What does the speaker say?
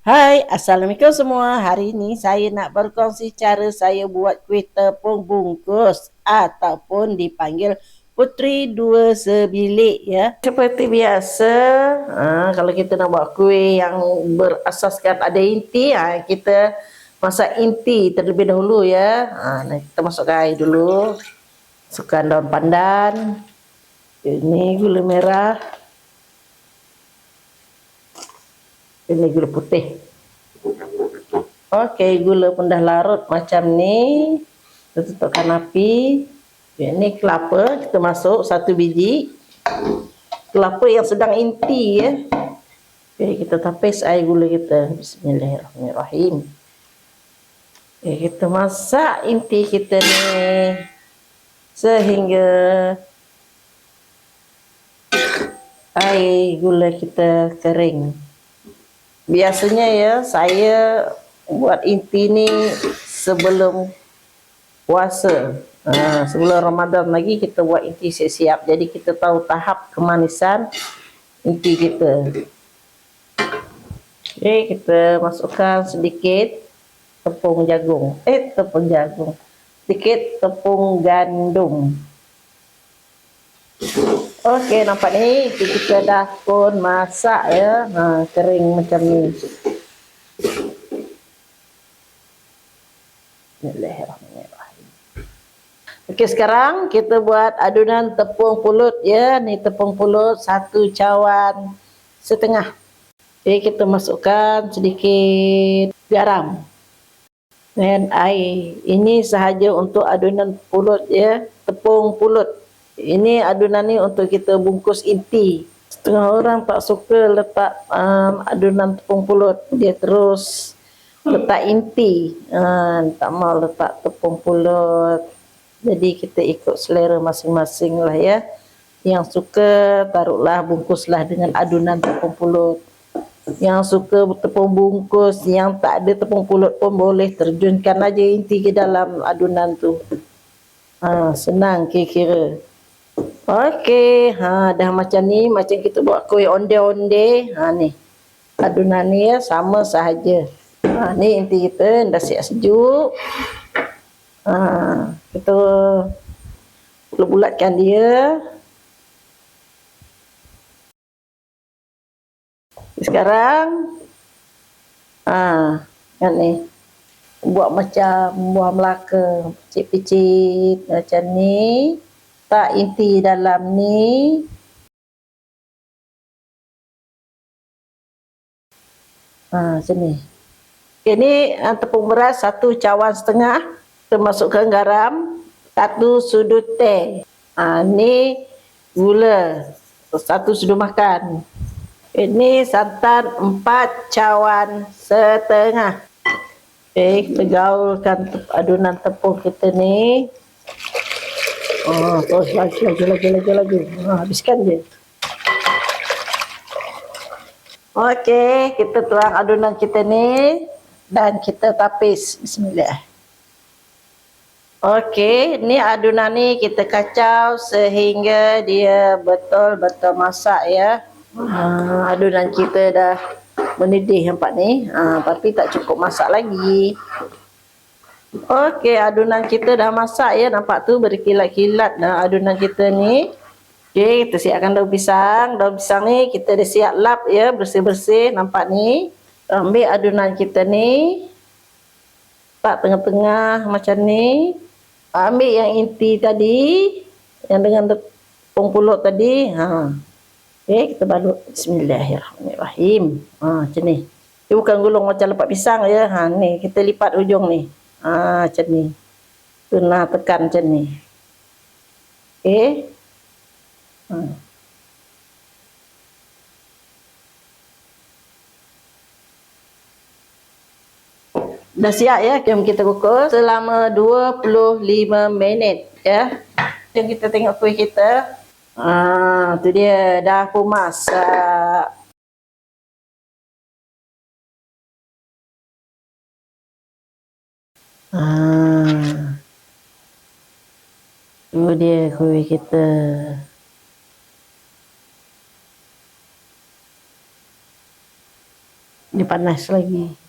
Hai, Assalamualaikum semua. Hari ini saya nak berkongsi cara saya buat kuih tepung bungkus ataupun dipanggil Puteri Dua Sebilik ya. Seperti biasa, kalau kita nak buat kuih yang berasaskan ada inti, kita masak inti terlebih dahulu ya. Kita masukkan air dulu. Masukkan daun pandan. Ini gula merah. Ini gula putih. Okey, gula pun dah larut macam ni. Kita tutupkan api. Ini kelapa, kita masuk 1 biji. Kelapa yang sedang inti ya. Okey, kita tapis air gula kita. Bismillahirrahmanirrahim. Okey, kita masak inti kita ni sehingga air gula kita kering. Biasanya ya saya buat inti ni sebelum puasa. Sebelum Ramadan lagi kita buat inti siap-siap. Jadi kita tahu tahap kemanisan inti kita. Okey, kita masukkan sedikit tepung jagung. Sedikit tepung gandum. Okey, nampak ni kita dah pun masak ya. Kering macam ni. Bismillahirrahmanirrahim. Okey, sekarang kita buat adunan tepung pulut ya. Ni tepung pulut 1 cawan setengah. Okey, kita masukkan sedikit garam dan air. Ini sahaja untuk adunan pulut ya, tepung pulut. Ini adunan ni untuk kita bungkus inti. Setengah orang tak suka letak adunan tepung pulut. Dia terus letak inti. Tak mau letak tepung pulut. Jadi kita ikut selera masing-masing lah ya. Yang suka taruhlah bungkuslah dengan adunan tepung pulut. Yang suka tepung bungkus yang tak ada tepung pulut pun boleh terjunkan aja inti ke dalam adunan tu. Senang kira-kira. Okey, dah macam ni, macam kita buat kuih onde-onde. Ni. Adunan ni ya sama sahaja. Ni inti kita dah siap sejuk. Kita bulat-bulatkan dia. Sekarang yang ni buat macam buah Melaka, picit-picit macam ni. Tak inti dalam ni. Macam ni. Okay, ni tepung beras 1 cawan setengah. Kita masukkan garam 1 sudut teh. Ni gula 1 sudut makan. Ini santan 4 cawan setengah. Okay, kita gaulkan adunan tepung kita ni. Terus lagi. Habiskan je. Okey, kita tuang adunan kita ni dan kita tapis. Bismillah. Okey, ni adunan ni kita kacau sehingga dia betul-betul masak ya. Adunan kita dah mendidih nampak ni. Tapi tak cukup masak lagi. Okey, adunan kita dah masak ya, nampak tu berkilat-kilat adunan kita ni. Okey, kita siapkan daun pisang. Daun pisang ni kita dah siap lap ya, bersih-bersih, nampak ni. Ambil adunan kita ni. Letak tengah-tengah macam ni. Ambil yang inti tadi, yang dengan tepung pulut tadi. Okey, kita balut. Bismillahirrahmanirrahim. Macam ni. Dia bukan gulung macam lepak pisang ya. Ni kita lipat hujung ni. Macam ni. Kena tekan macam ni. Okey. Dah siap ya. Jom kita kukus selama 25 minit ya. Jom kita tengok kuih kita. Tu dia dah pun masak. Tu dia kuih kita. Dipanas lagi.